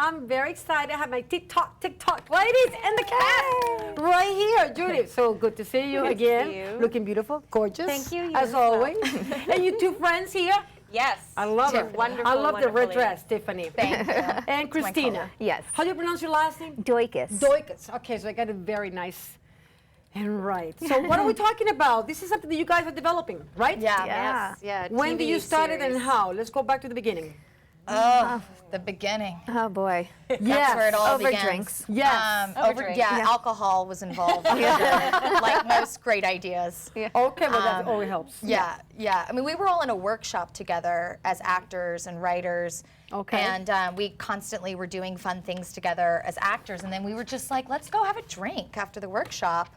I'm very excited. I have my Tick Tock ladies and the cast right here. Judith, so good to see you again. See you. Looking beautiful, gorgeous. Thank you. As always. And you two friends here. Yes. I love her. Wonderful. I love the red lady. dress, Tiffany. Thank you. And Christina. Yes. How do you pronounce your last name? Doikus. Doikus. Okay, so I got it very nice and right. So what are we talking about? This is something that you guys are developing, right? Yeah. Yes. Yeah. When TV did you start it and series. how? Let's go back to the beginning. Oh, the beginning. Oh boy. That's where it all Over begins. drinks. Yes. Over drinks. Yeah, alcohol was involved. Like most great ideas. Yeah. Okay, well that always helps. Yeah. I mean, we were all in a workshop together as actors and writers. Okay. And we constantly were doing fun things together as actors. And then we were just like, let's go have a drink after the workshop.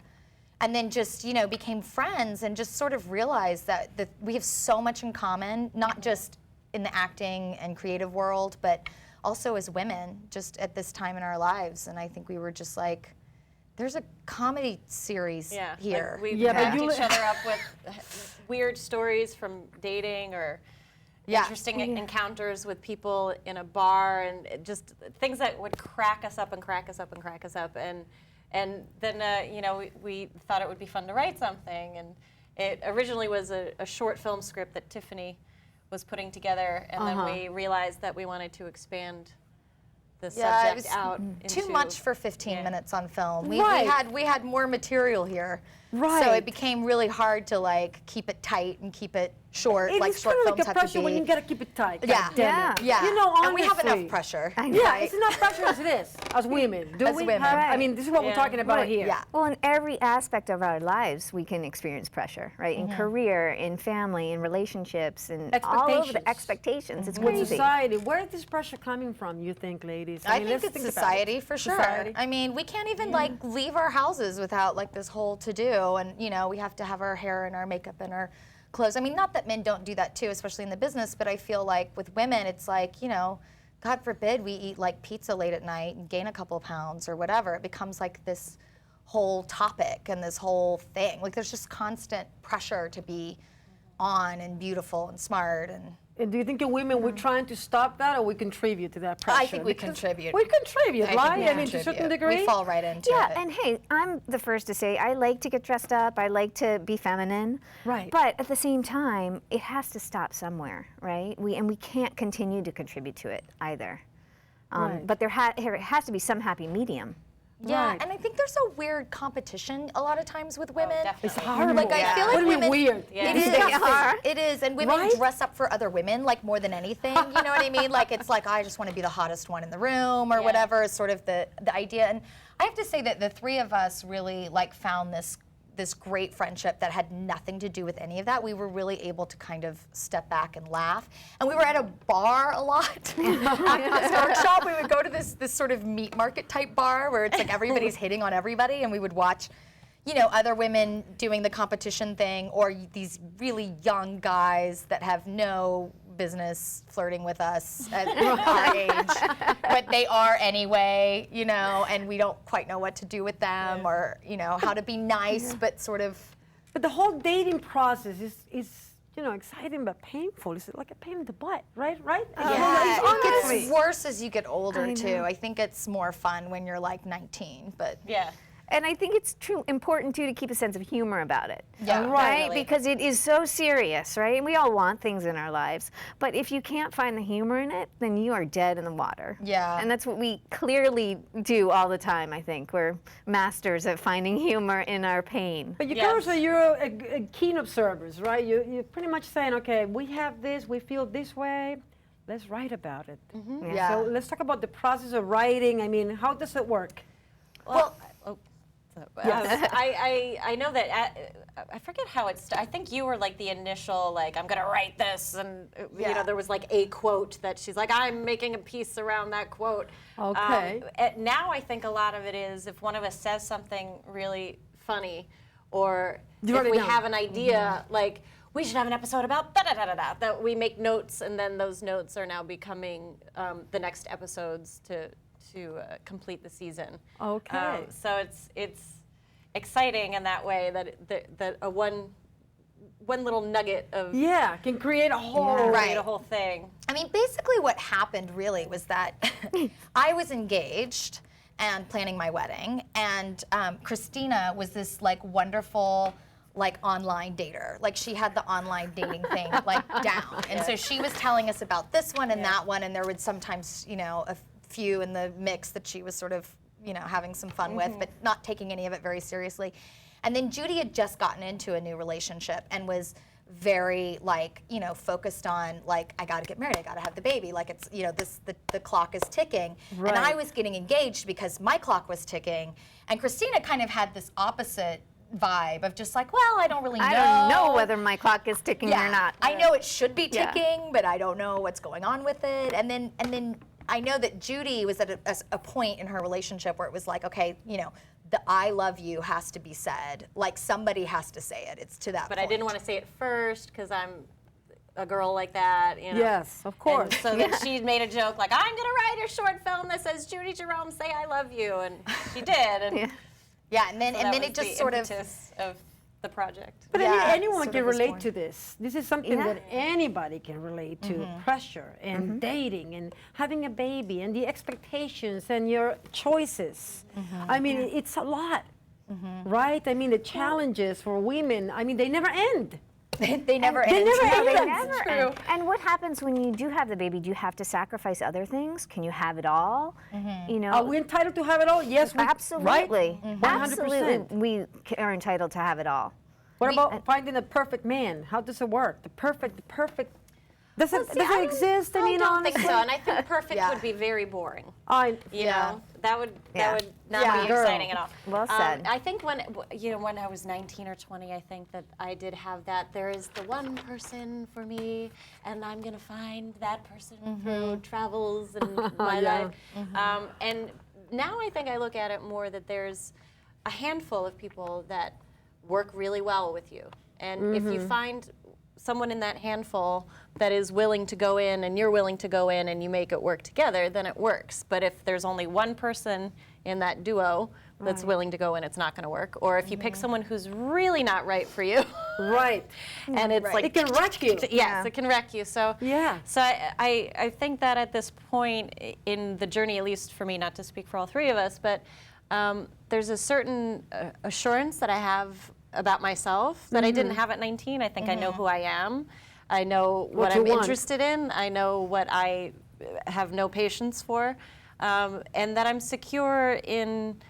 And then just, you know, became friends and just sort of realized that we have so much in common, not just in the acting and creative world, but also as women, just at this time in our lives. And I think we were just like, there's a comedy series here. Like we but hooked you- each other up with weird stories from dating or interesting encounters with people in a bar, and just things that would crack us up and crack us up and crack us up. And then, you know, we thought it would be fun to write something. And it originally was a short film script that Tiffany was putting together, and then we realized that we wanted to expand the it subject was out too into, much for 15 minutes on film. We had more material here. Right. So it became really hard to like keep it tight and keep it short, It like is short kind of films like a have to pressure be. when you gotta keep it tight. Yeah. God damn it. Yeah. You know, and we have honestly. enough pressure. Yeah, right? it's enough pressure as it is, as women. Do As we women. have, I Right. mean, this is what we're talking about here. Yeah. Well, in every aspect of our lives, we can experience pressure, right? In career, in family, in relationships, and all over the expectations. It's With crazy. society, where is this pressure coming from, you think, ladies? I mean, think let's it's about society it. for sure. Society. I mean, we can't even like leave our houses without like this whole to-do, and you know, we have to have our hair and our makeup and our clothes. I mean, not that men don't do that too, especially in the business, but I feel like with women, it's like, you know, God forbid we eat like pizza late at night and gain a couple of pounds or whatever. It becomes like this whole topic and this whole thing. Like there's just constant pressure to be on and beautiful and smart. And do you think women, we're trying to stop that, or we contribute to that pressure? I think we Because contribute. We contribute, I right? think we I mean, to a certain contribute. degree. We fall right into Yeah, it. and hey, I'm the first to say I like to get dressed up. I like to be feminine. Right. But at the same time, it has to stop somewhere, right? We can't continue to contribute to it either. Right. But there has to be some happy medium. Yeah, Right. and I think there's a weird competition a lot of times with women. definitely. It's horrible. Like I feel like What do you mean women, weird? Yeah. It is. They are. It is, and women Right? dress up for other women like more than anything. You know what I mean? Like it's like I just want to be the hottest one in the room or whatever is sort of the idea. And I have to say that the three of us really like found this great friendship that had nothing to do with any of that. We were really able to kind of step back and laugh. And we were at a bar a lot. After this workshop, we would go to this sort of meat market type bar where it's like everybody's hitting on everybody, and we would watch, you know, other women doing the competition thing, or these really young guys that have no business flirting with us at our age, but they are anyway, you know, and we don't quite know what to do with them, or you know, how to be nice, but sort of. But the whole dating process is you know, exciting but painful. It's like a pain in the butt, right? Right? Yeah, it honestly. gets worse as you get older I too. know. I think it's more fun when you're like 19, but Yeah. And I think it's important too to keep a sense of humor about it. Yeah. Right? Definitely. Because it is so serious, right? And we all want things in our lives. But if you can't find the humor in it, then you are dead in the water. Yeah. And that's what we clearly do all the time, I think. We're masters at finding humor in our pain. But you Yes. girls are you're a keen observers, right? You're pretty much saying, okay, we have this, we feel this way, let's write about it. Yeah. So let's talk about the process of writing. I mean, how does it work? Well, Yes. I know that I forget how it's. I think you were like the initial like I'm gonna write this, and you Yeah. know there was like a quote that she's like I'm making a piece around that quote. Okay. Now I think a lot of it is if one of us says something really funny, or You write if it we down. have an idea like we should have an episode about da da da da da, that we make notes, and then those notes are now becoming the next episodes to complete the season. Okay. So it's exciting in that way that a one one little nugget of can create a whole Right. a whole thing. I mean, basically what happened really was that I was engaged and planning my wedding, and Christina was this like wonderful like online dater. Like she had the online dating thing like down. And so she was telling us about this one and that one, and there would sometimes, you know, a few in the mix that she was sort of, you know, having some fun with, but not taking any of it very seriously. And then Judy had just gotten into a new relationship and was very like, you know, focused on like, I gotta get married, I gotta have the baby, like it's, you know, the clock is ticking. Right. And I was getting engaged because my clock was ticking. And Christina kind of had this opposite vibe of just like, well, I don't really know. I don't know whether my clock is ticking or not. I know it should be Yeah. ticking, but I don't know what's going on with it. And then I know that Judy was at a point in her relationship where it was like, okay, you know, the I love you has to be said. Like somebody has to say it. It's to that But point. I didn't want to say it first because I'm a girl like that, you know. Yes, of course. And so then she made a joke like, I'm gonna write a short film that says Judy Jerome say I love you, and she did. And Yeah, and then so that it was just the sort impetus of the project. But Yeah, anyone sort can of was relate born. to this. This is something Yeah. that anybody can relate to. Pressure and dating and having a baby and the expectations and your choices. I mean, it's a lot, right? I mean, the challenges for women, I mean, they never end. they never They end. never Yeah, they end. never True. end. And what happens when you do have the baby? Do you have to sacrifice other things? Can you have it all? You know, Are we entitled to have it all? Yes, we absolutely, Right? 100%. absolutely, we are entitled to have it all. What about finding the perfect man? How does it work? The perfect. Does it exist? I don't honestly? think so, and I think perfect Yeah. would be very boring. You You know, that would Yeah. not Yeah. be Girl. exciting at all. Well said. I think when when I was 19 or 20, I think that I did have that. There is the one person for me, and I'm gonna find that person through travels and my Yeah. life. And now I think I look at it more that there's a handful of people that work really well with you, and if you find someone in that handful that is willing to go in and you're willing to go in and you make it work together, then it works. But if there's only one person in that duo that's willing to go in, it's not going to work. Or if you pick someone who's really not right for you, Right. and it's like It can wreck you. yes, it can wreck you. So Yeah. So I think that at this point in the journey, at least for me, not to speak for all three of us, but there's a certain assurance that I have about myself that I didn't have at 19. I think I know who I am. I know what you I'm want. interested in. I know what I have no patience for, and that I'm secure in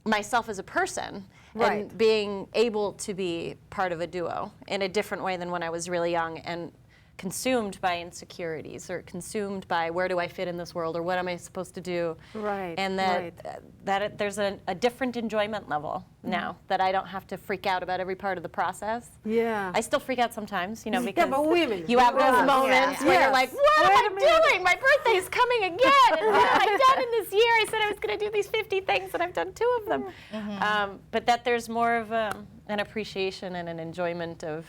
myself as a person. Right. And being able to be part of a duo in a different way than when I was really young and consumed by insecurities or consumed by where do I fit in this world or what am I supposed to do. Right, And that there's a different enjoyment level now that I don't have to freak out about every part of the process. Yeah. I still freak out sometimes, you know, because but women. you have those Yeah. moments where Yes. you're like, what Wait a am I minute. doing? My birthday's coming again. And what have I done in this year? I said I was going to do these 50 things and I've done 2 of them. But that there's more of an appreciation and an enjoyment of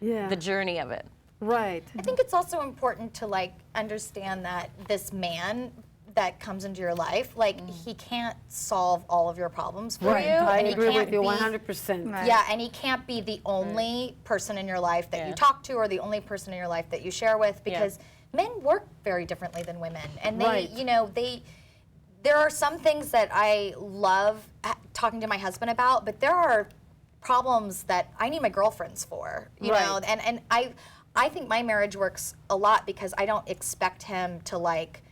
Yeah. the journey of it. Right. I think it's also important to like understand that this man that comes into your life, like he can't solve all of your problems for Right. you. I and he agree with can't you be- 100%. Right. Yeah, and he can't be the only person in your life that you Yeah. talk to or the only person in your life that you share with because men work very differently than women. And they, Right. you know, there are some things that I love talking to my husband about, but there are problems that I need my girlfriends for, you know, Right. and I think my marriage works a lot because I don't expect him to like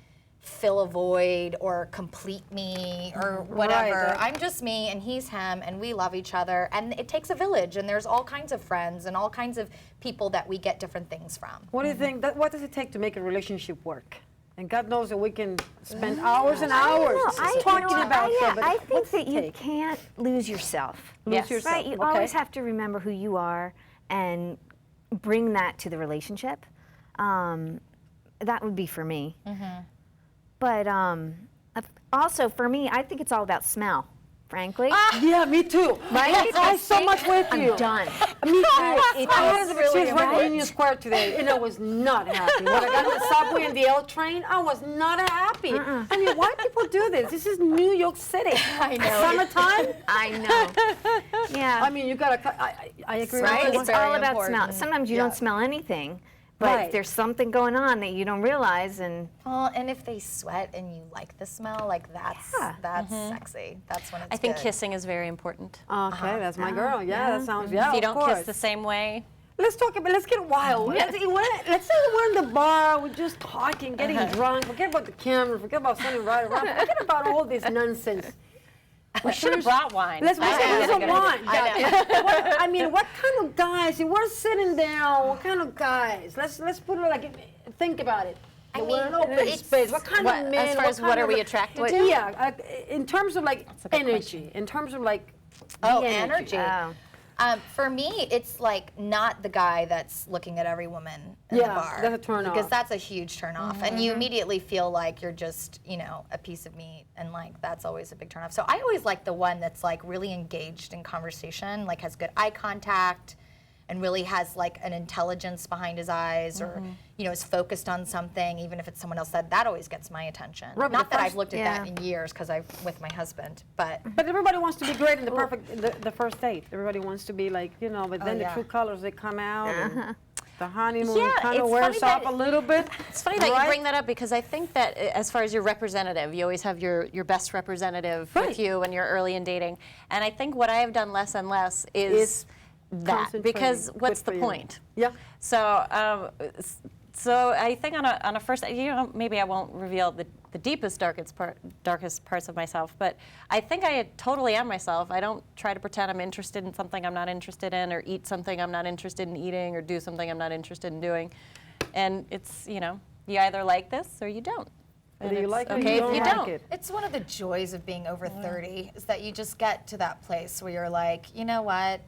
fill a void or complete me or whatever. Right. I'm just me and he's him and we love each other and it takes a village and there's all kinds of friends and all kinds of people that we get different things from. What do you think? What does it take to make a relationship work? And God knows that we can spend hours and hours talking about that. But I think what's that it you take? can't lose yourself. Lose yourself. Right? You okay. always have to remember who you are and bring that to the relationship. That would be for me. But also for me, I think it's all about smell, frankly. Yeah, me too. Right? I'm so much with you. I'm done. Me too. It I is was really right in right. Union Square today, and I was not happy. When I got on the subway and the L train, I was not happy. happy. I mean, why people do this? This is New York City. I know. Summertime. I know. Yeah. I mean, you gotta. I agree. Right? with you. It's very all about smell. important. Sometimes you Yeah. don't smell anything, but Right. there's something going on that you don't realize, and Well, and if they sweat and you like the smell, like that's Yeah. sexy. That's when it's I think good. kissing is very important. Okay, that's my girl. Yeah, that sounds. Yeah, If you of don't course. kiss the same way, Let's talk about. Let's get wild. Let's say we're in the bar, we're just talking, getting drunk. Forget about the camera. Forget about standing right around. Forget about all this nonsense. we should have brought wine. Let's I get think some that's a good wine. idea. I mean, what kind of guys? If we're sitting down, what kind of guys? Let's put it like. Think about it. We're in an open it's- space. What kind What, of men? as far as kind what are of- we attracted to? Yeah, in terms of like a good energy, in terms of like. Oh, the energy. oh. For me, it's like not the guy that's looking at every woman in Yeah, the bar. that's a turn Because off. that's a huge turn off. And you immediately feel like you're just, a piece of meat. And like, that's always a big turn off. So I always like the one that's like really engaged in conversation, like has good eye contact and really has like an intelligence behind his eyes or, is focused on something, even if it's someone else that always gets my attention. Right, but Not the that first- I've looked at Yeah. that in years because I'm with my husband, but But everybody wants to be great in the the first date. Everybody wants to be like, but then the yeah. true colors, they come out. And the honeymoon Yeah, kind of it's wears funny off that- a little bit. It's funny that right? you bring that up because I think that as far as your representative, you always have your best representative Right. with you when you're early in dating. And I think what I have done less and less is that concentrating. because what's Good the for you. point? Yeah. So I think on a first, maybe I won't reveal the deepest, darkest parts of myself, but I think I totally am myself. I don't try to pretend I'm interested in something I'm not interested in, or eat something I'm not interested in eating, or do something I'm not interested in doing. And it's, you either like this or you don't. And Whether you it's like it or okay you if don't you like don't. it. it's one of the joys of being over 30 is that you just get to that place where you're like, you know what,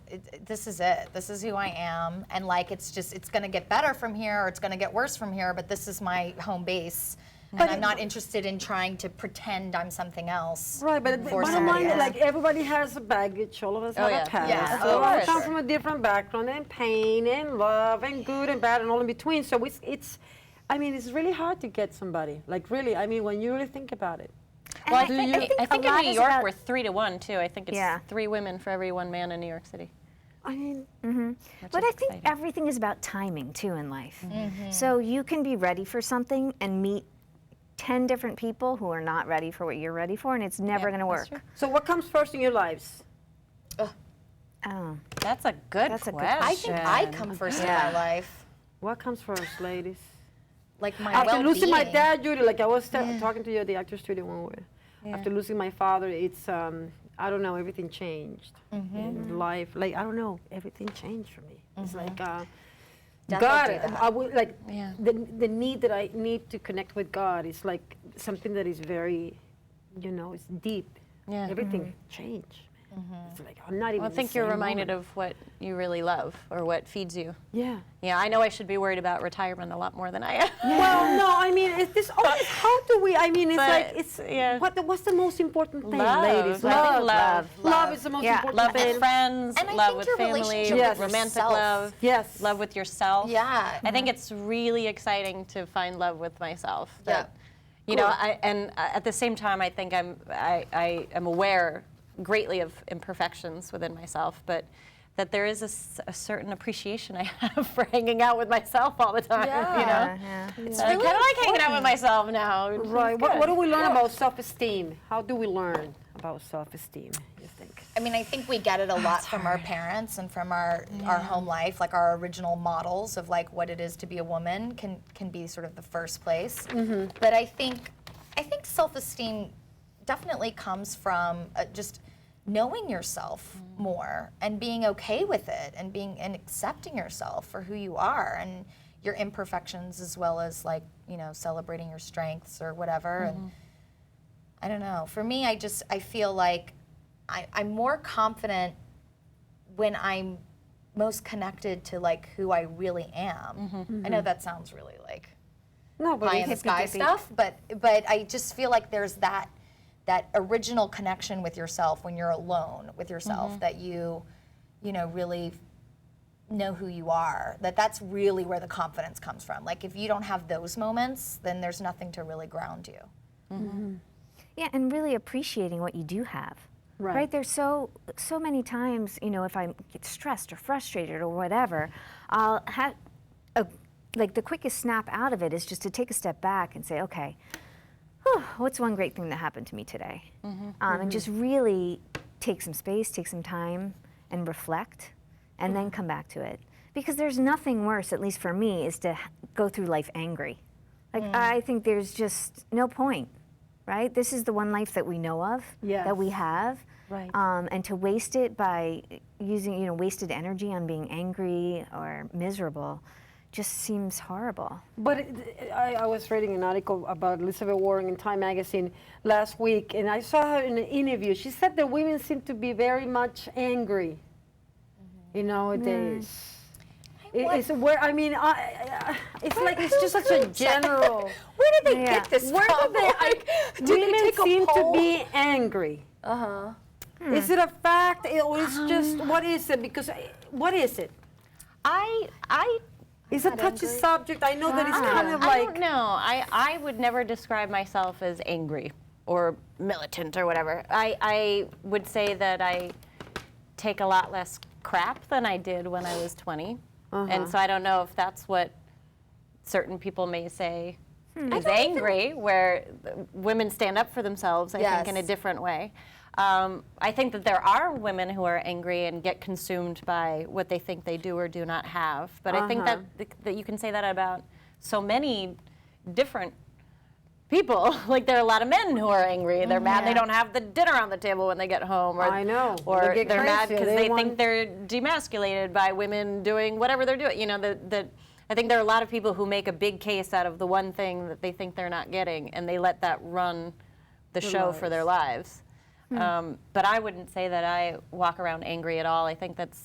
this is it. This is who I am. And like, it's going to get better from here or it's going to get worse from here, but this is my home base. And I'm not interested in trying to pretend I'm something else. Right, but the for bottom somebody line is else. like everybody has a baggage. All of us have yeah. a past. Yeah, All of us of come course. from a different background, and pain, and love, and good and bad, and all in between. So it's really hard to get somebody. Like really, when you really think about it. Well, I Do think, you- I think a in lot New is York about- we're 3-1 too. I think it's Yeah. 3 women for every 1 man in New York City. I mean, But is I think exciting. everything is about timing too in life. So you can be ready for something and meet 10 different people who are not ready for what you're ready for, and it's never going to that's work. true. so what comes first in your lives? Oh. That's a good That's a good question. I think I come first in my life. What comes first, ladies? Like my After losing my well-being. dad, Judy, like I was talking to you at the actor studio one way. After losing my father, it's I don't know, everything changed in life. Like I don't know, everything changed for me. It's like Death will God, do that. I would like Yeah. the need that I need to connect with God is like something that is very, it's deep. Yeah. Everything changed. It's like I'm not even. I think the you're same reminded woman. of what you really love or what feeds you. Yeah. Yeah, I know I should be worried about retirement a lot more than I am. Well, no, it's this always. How do we? It's But, like it's yeah. what's the most important thing, Love. ladies? I think love. Love is the most Yeah. important Love thing. with friends, And I love think with your family, relationship with romantic yourself. love, Yes. love with yourself. Yeah. I think it's really exciting to find love with myself. Yeah. That, at the same time, I think I am aware greatly of imperfections within myself, but that there is a certain appreciation I have for hanging out with myself all the time. Yeah. It's I really kind of like hanging out with important. myself now. which is Right. What good. do we learn about self-esteem? How do we learn about self-esteem? You think? I mean, I think we get it a lot from our parents and from our home life, like our original models of like what it is to be a woman can be sort of the first place. But I think self-esteem definitely comes from just knowing yourself more and being okay with it and accepting yourself for who you are and your imperfections as well as like, celebrating your strengths or whatever. And I don't know. For me, I feel like I'm more confident when I'm most connected to like who I really am. I know that sounds really like No, but pie in the sky stuff, but I just feel like there's that original connection with yourself when you're alone with yourself, that you really know who you are, that's really where the confidence comes from. Like if you don't have those moments, then there's nothing to really ground you. Yeah, and really appreciating what you do have. Right? There's so many times, you know, if I get stressed or frustrated or whatever, I'll have like the quickest snap out of it is just to take a step back and say, okay, what's one great thing that happened to me today? And just really take some space, take some time, and reflect, and then come back to it. Because there's nothing worse, at least for me, is to go through life angry. Like, I think there's just no point, right? This is the one life that we know of, that we have. Right. And to waste it by using, you know, wasted energy on being angry or miserable just seems horrible. But I was reading an article about Elizabeth Warren in Time magazine last week, and I saw her in an interview. She said that women seem to be very much angry, you know, nowadays. It's where, I mean, it's like, it's just such a general. Where did they get this Where from? do women seem to be angry? Is it a fact, or is just, what is it? Because, what is it? It's a touchy subject. I know that it's kind of like. I don't know. I would never describe myself as angry or militant or whatever. I would say that I take a lot less crap than I did when I was 20. And so I don't know if that's what certain people may say is angry, where women stand up for themselves, I think, in a different way. I think that there are women who are angry and get consumed by what they think they do or do not have. But I think that you can say that about so many different people. Like, there are a lot of men who are angry. They're mad they don't have the dinner on the table when they get home. Or, I know. Or They they're mad because they want... think they're demasculated by women doing whatever they're doing. You know, I think there are a lot of people who make a big case out of the one thing that they think they're not getting, and they let that run the show for their lives. But I wouldn't say that I walk around angry at all. I think that's,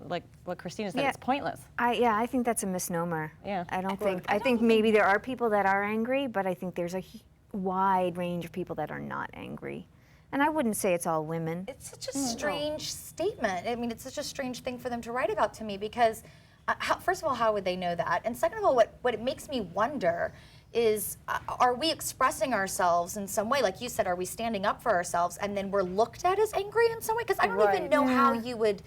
like what Christina said, it's pointless. I think that's a misnomer. Yeah. I think maybe there are people that are angry, but I think there's a wide range of people that are not angry. And I wouldn't say it's all women. It's such a strange statement. I mean, it's such a strange thing for them to write about to me, because first of all, how would they know that? And second of all, what it makes me wonder is, are we expressing ourselves in some way? Like you said, are we standing up for ourselves and then we're looked at as angry in some way? Because I don't even know how you would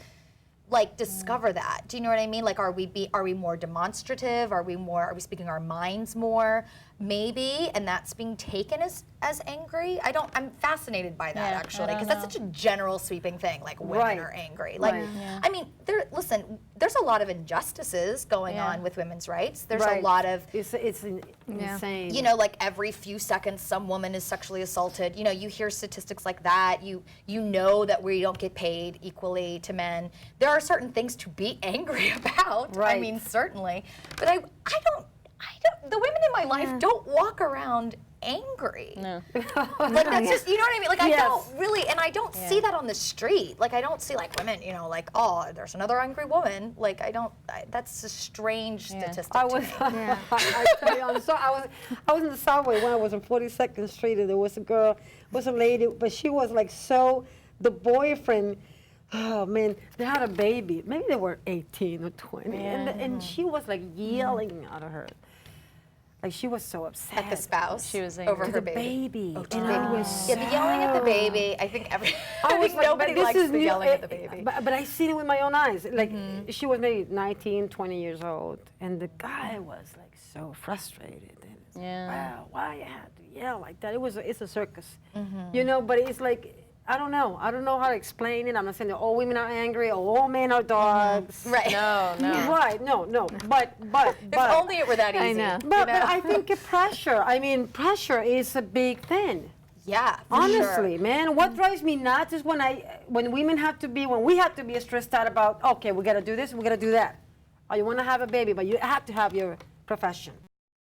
like discover that. Do you know what I mean? Like, are we more demonstrative? Are we speaking our minds more? Maybe, and that's being taken as angry. I'm fascinated by that actually, because that's such a general sweeping thing. Like, women are angry. Like, I mean, there's a lot of injustices going on with women's rights. There's a lot of it's insane. You know, like every few seconds some woman is sexually assaulted. You know, you hear statistics like that. You know that we don't get paid equally to men. There are certain things to be angry about. I mean, certainly, but I don't. The women in my life don't walk around angry. No. Like, that's just, you know what I mean? Like, I don't really, and I don't see that on the street. Like, I don't see like women, you know, like, oh, there's another angry woman. Like, that's a strange statistic to me. I tell you, I was in the subway when I was on 42nd Street, and there was a girl, was a lady, but she was like the boyfriend, oh man, they had a baby. Maybe they were 18 or 20, and she was like yelling at her. Like, she was so upset. At the spouse? She was over angry. her baby. Oh, And I was the yelling at the baby, I think nobody likes the yelling at the baby. But I seen it with my own eyes. Like, she was maybe 19, 20 years old, and the guy was like so frustrated. And wow, why you had to yell like that? It's a circus, you know. But it's like, I don't know how to explain it. I'm not saying that all women are angry or all men are dogs. Right. No. Right. No. But if only it were that easy. I know. But I think pressure. I mean, pressure is a big thing. Yeah. Honestly, man, what drives me nuts is when we have to be stressed out about, okay, we got to do this, we got to do that. Or you want to have a baby, but you have to have your profession.